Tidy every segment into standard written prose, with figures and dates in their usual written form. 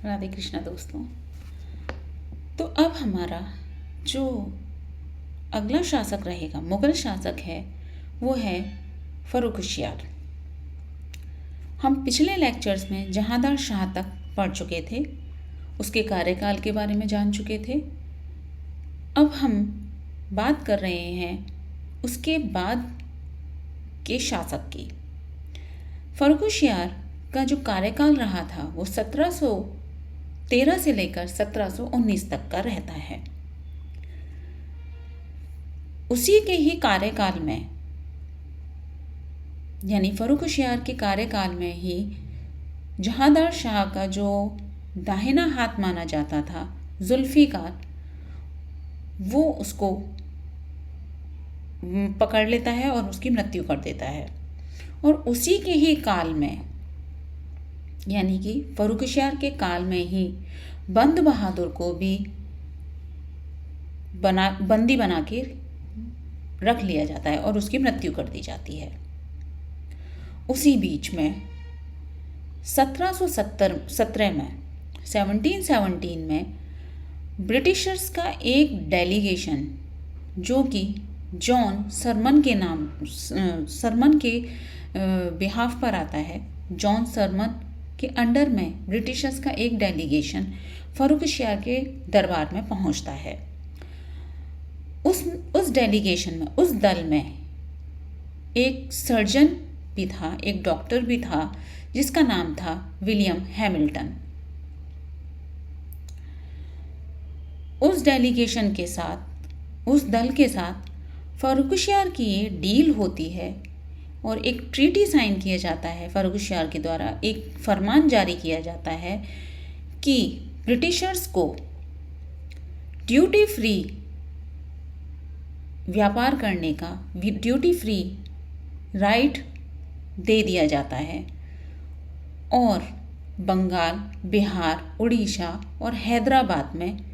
राधे कृष्णा दोस्तों। तो अब हमारा जो अगला शासक रहेगा, मुगल शासक है, वो है फ़र्रुख़शियार। हम पिछले लेक्चर्स में जहांदार शाह तक पढ़ चुके थे, उसके कार्यकाल के बारे में जान चुके थे। अब हम बात कर रहे हैं उसके बाद के शासक की। फ़र्रुख़शियार का जो कार्यकाल रहा था वो 1713 से लेकर 1719 तक का रहता है। उसी के ही कार्यकाल में, यानी फ़र्रुख़शियार के कार्यकाल में ही जहांदार शाह का जो दाहिना हाथ माना जाता था, जुल्फ़िकार, वो उसको पकड़ लेता है और उसकी मृत्यु कर देता है। और उसी के ही काल में, यानी कि फ़र्रुख़शियार के काल में ही बंद बहादुर को भी बंदी बना के रख लिया जाता है और उसकी मृत्यु कर दी जाती है। उसी बीच में 1717 में 1717 में ब्रिटिशर्स का एक डेलीगेशन, जो कि जॉन सरमन के बिहाफ पर आता है, जॉन सरमन के अंडर में ब्रिटिशर्स का एक डेलीगेशन फ़र्रुख़शियार के दरबार में पहुंचता है। उस डेलीगेशन में, उस दल में एक सर्जन भी था, एक डॉक्टर भी था, जिसका नाम था विलियम हैमिल्टन। उस डेलीगेशन के साथ, उस दल के साथ फ़र्रुख़शियार की ये डील होती है और एक ट्रीटी साइन किया जाता है। फ़र्रुख़शियार के द्वारा एक फरमान जारी किया जाता है कि ब्रिटिशर्स को ड्यूटी फ्री व्यापार करने का, ड्यूटी फ्री राइट दे दिया जाता है और बंगाल, बिहार, उड़ीसा और हैदराबाद में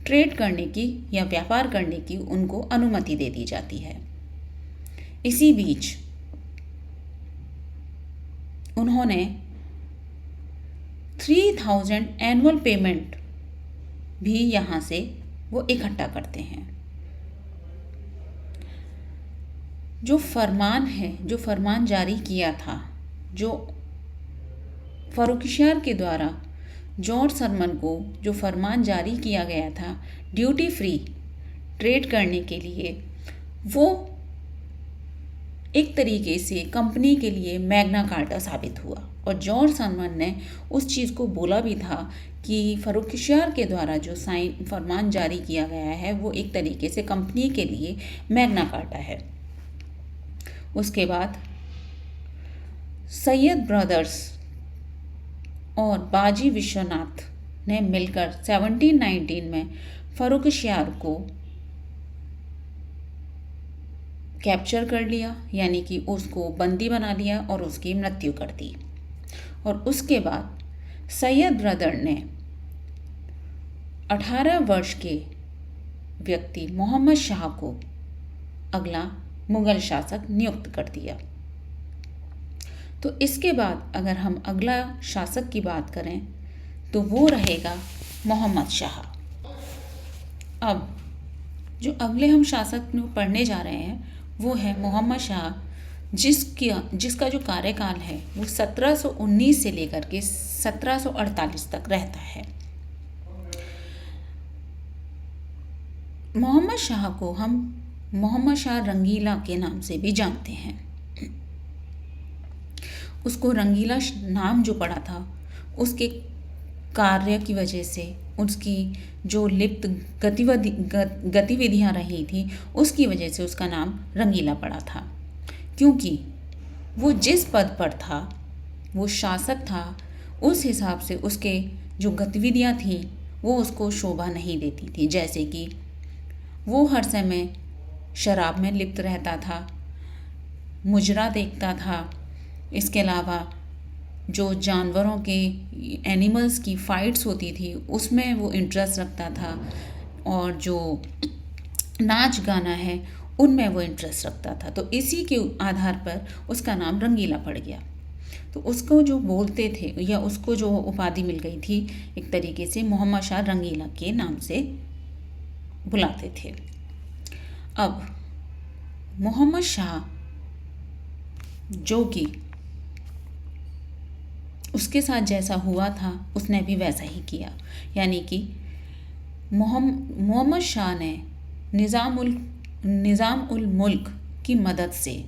ट्रेड करने की या व्यापार करने की उनको अनुमति दे दी जाती है। इसी बीच उन्होंने 3000 एनुअल पेमेंट भी यहाँ से वो इकट्ठा करते हैं। जो फरमान है, जो फरमान जारी किया था, जो फ़र्रुख़शियार के द्वारा जॉन सरमन को जो फरमान जारी किया गया था ड्यूटी फ्री ट्रेड करने के लिए, वो एक तरीके से कंपनी के लिए मैग्ना कार्टा साबित हुआ। और जॉन सरमन ने उस चीज़ को बोला भी था कि फ़र्रुख़शियार के द्वारा जो फरमान जारी किया गया है वो एक तरीके से कंपनी के लिए मैग्ना कार्टा है। उसके बाद सैयद ब्रदर्स और बाजी विश्वनाथ ने मिलकर 1719 में फ़र्रुख़शियार को कैप्चर कर लिया, यानी कि उसको बंदी बना लिया और उसकी मृत्यु कर दी। और उसके बाद सैयद ब्रदर ने 18 वर्ष के व्यक्ति मोहम्मद शाह को अगला मुगल शासक नियुक्त कर दिया। तो इसके बाद अगर हम अगला शासक की बात करें तो वो रहेगा मोहम्मद शाह। अब जो अगले हम शासक में पढ़ने जा रहे हैं वो है मोहम्मद शाह, जिसका जो कार्यकाल है वो 1719 से लेकर के 1748 तक रहता है। मोहम्मद शाह को हम मोहम्मद शाह रंगीला के नाम से भी जानते हैं। उसको रंगीला नाम जो पड़ा था उसके कार्य की वजह से, उसकी जो लिप्त गतिविधियाँ रही थी उसकी वजह से उसका नाम रंगीला पड़ा था, क्योंकि वो जिस पद पर था, वो शासक था, उस हिसाब से उसके जो गतिविधियाँ थीं वो उसको शोभा नहीं देती थी। जैसे कि वो हर समय शराब में लिप्त रहता था, मुजरा देखता था, इसके अलावा जो जानवरों के, एनिमल्स की फाइट्स होती थी उसमें वो इंटरेस्ट रखता था, और जो नाच गाना है उनमें वो इंटरेस्ट रखता था। तो इसी के आधार पर उसका नाम रंगीला पड़ गया। तो उसको जो बोलते थे या उसको जो उपाधि मिल गई थी एक तरीके से मोहम्मद शाह रंगीला के नाम से बुलाते थे। अब मोहम्मद शाह जो कि उसके साथ जैसा हुआ था उसने भी वैसा ही किया, यानी कि मोहम्मद शाह ने निज़ाम उल मुल्क की मदद से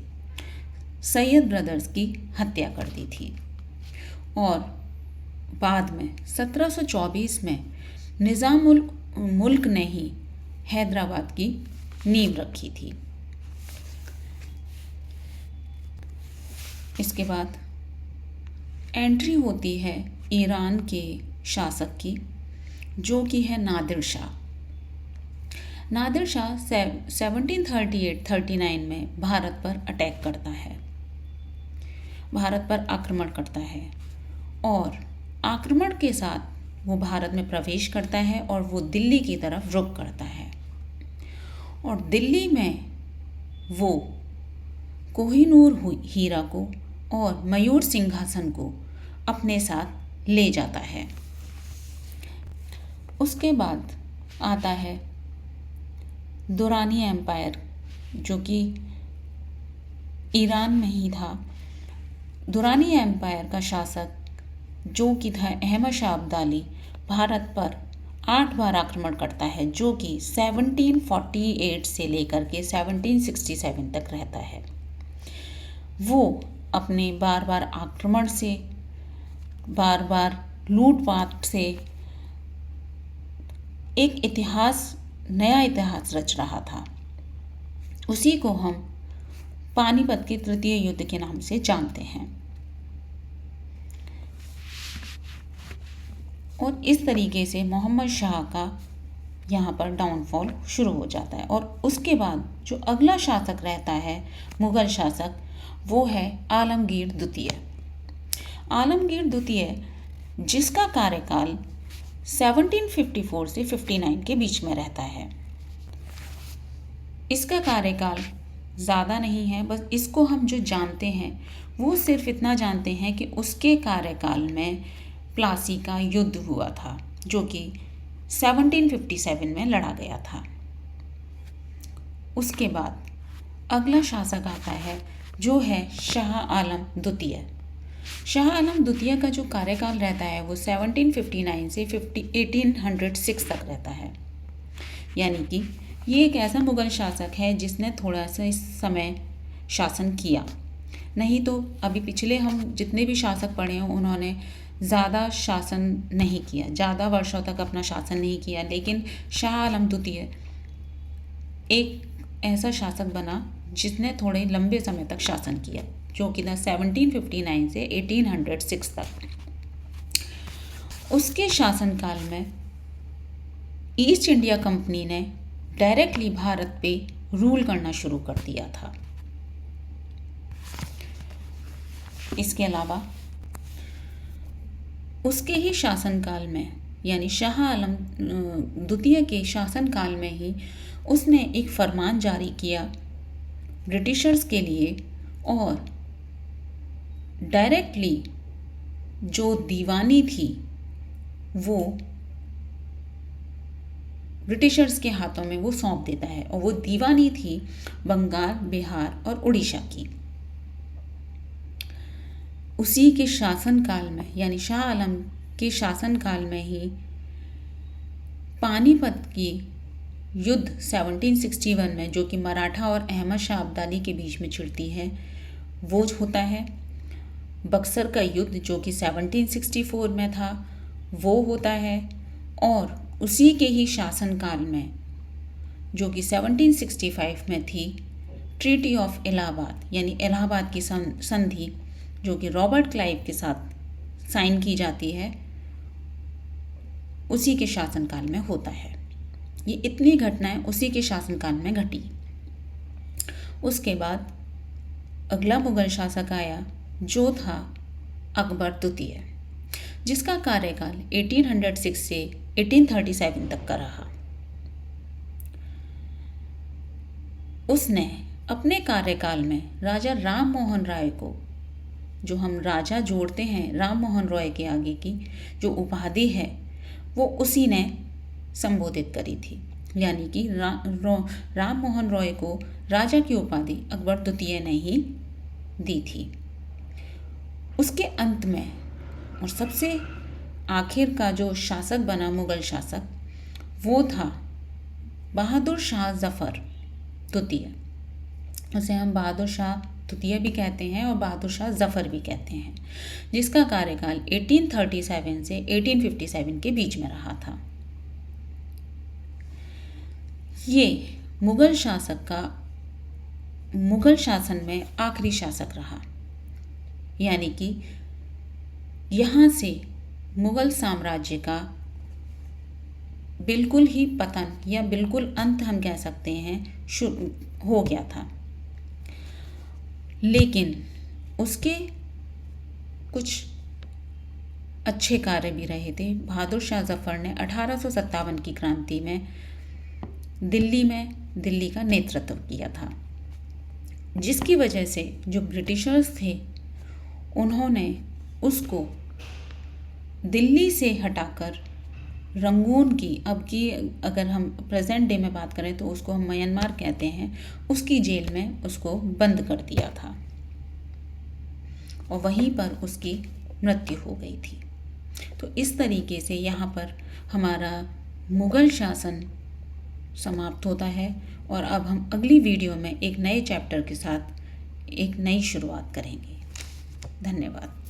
सैयद ब्रदर्स की हत्या कर दी थी और बाद में 1724 में निज़ाम उल मुल्क ने ही हैदराबाद की नींव रखी थी। इसके बाद एंट्री होती है ईरान के शासक की, जो कि है नादिर शाह। नादिर शाह 1738-39 में भारत पर अटैक करता है, भारत पर आक्रमण करता है और आक्रमण के साथ वो भारत में प्रवेश करता है और वो दिल्ली की तरफ रुख करता है और दिल्ली में वो कोहिनूर हीरा को और मयूर सिंहासन को अपने साथ ले जाता है। उसके बाद आता है दुरानी एम्पायर, जो कि ईरान में ही था। दुरानी एम्पायर का शासक जो कि था अहमद शाह अब्दाली, भारत पर 8 बार आक्रमण करता है, जो कि 1748 से लेकर के 1767 तक रहता है। वो अपने बार बार आक्रमण से, बार बार लूटपाट से एक नया इतिहास रच रहा था। उसी को हम पानीपत के तृतीय युद्ध के नाम से जानते हैं। और इस तरीके से मोहम्मद शाह का यहाँ पर डाउनफॉल शुरू हो जाता है। और उसके बाद जो अगला शासक रहता है मुग़ल शासक, वो है आलमगीर द्वितीय। आलमगीर द्वितीय जिसका कार्यकाल 1754 से 59 के बीच में रहता है। इसका कार्यकाल ज़्यादा नहीं है, बस इसको हम जो जानते हैं वो सिर्फ इतना जानते हैं कि उसके कार्यकाल में प्लासी का युद्ध हुआ था, जो कि 1757 में लड़ा गया था। उसके बाद अगला शासक आता है जो है शाह आलम द्वितीय। शाह आलम द्वितीय का जो कार्यकाल रहता है वो 1759 से 1806 तक रहता है। यानी कि ये एक ऐसा मुग़ल शासक है जिसने थोड़ा सा इस समय शासन किया। नहीं तो अभी पिछले हम जितने भी शासक पढ़े हैं उन्होंने ज़्यादा शासन नहीं किया, ज़्यादा वर्षों तक अपना शासन नहीं किया। लेकिन शाह आलम द्वितीय एक ऐसा शासक बना जिसने थोड़े लंबे समय तक शासन किया, जो कि था 1759 से 1806 तक। उसके शासनकाल में ईस्ट इंडिया कंपनी ने डायरेक्टली भारत पे रूल करना शुरू कर दिया था। इसके अलावा उसके ही शासनकाल में, यानी शाह आलम द्वितीय के शासनकाल में ही उसने एक फरमान जारी किया ब्रिटिशर्स के लिए और डायरेक्टली जो दीवानी थी वो ब्रिटिशर्स के हाथों में वो सौंप देता है। और वो दीवानी थी बंगाल, बिहार और उड़ीसा की। उसी के शासनकाल में, यानी शाह आलम के शासनकाल में ही पानीपत की युद्ध 1761 में, जो कि मराठा और अहमद शाह अब्दाली के बीच में छिड़ती है, वो होता है। बक्सर का युद्ध जो कि 1764 में था वो होता है। और उसी के ही शासनकाल में, जो कि 1765 में थी, ट्रीटी ऑफ इलाहाबाद, यानी इलाहाबाद की संधि, जो कि रॉबर्ट क्लाइव के साथ साइन की जाती है, उसी के शासनकाल में होता है। ये इतनी घटनाएं उसी के शासनकाल में घटी। उसके बाद अगला मुगल शासक आया जो था अकबर द्वितीय, जिसका कार्यकाल 1806 से 1837 तक का रहा। उसने अपने कार्यकाल में राजा राम मोहन राय को जो हम राजा जोड़ते हैं राम मोहन रॉय के आगे की जो उपाधि है वो उसी ने संबोधित करी थी। यानी कि राम मोहन रॉय को राजा की उपाधि अकबर द्वितीय ने ही दी थी। उसके अंत में और सबसे आखिर का जो शासक बना मुगल शासक वो था बहादुर शाह जफ़र द्वितीय। उसे हम बहादुर शाह द्वितीय भी कहते हैं और बहादुर शाह जफ़र भी कहते हैं, जिसका कार्यकाल 1837 से 1857 के बीच में रहा था। ये मुगल शासन में आखिरी शासक रहा। यानी कि यहाँ से मुगल साम्राज्य का बिल्कुल ही पतन या बिल्कुल अंत हम कह सकते हैं हो गया था। लेकिन उसके कुछ अच्छे कार्य भी रहे थे। बहादुर शाह जफ़र ने 1857 की क्रांति में दिल्ली का नेतृत्व किया था, जिसकी वजह से जो ब्रिटिशर्स थे उन्होंने उसको दिल्ली से हटाकर रंगून की, अब की अगर हम प्रेजेंट डे में बात करें तो उसको हम म्यांमार कहते हैं, उसकी जेल में उसको बंद कर दिया था और वहीं पर उसकी मृत्यु हो गई थी। तो इस तरीके से यहाँ पर हमारा मुगल शासन समाप्त होता है और अब हम अगली वीडियो में एक नए चैप्टर के साथ एक नई शुरुआत करेंगे। धन्यवाद।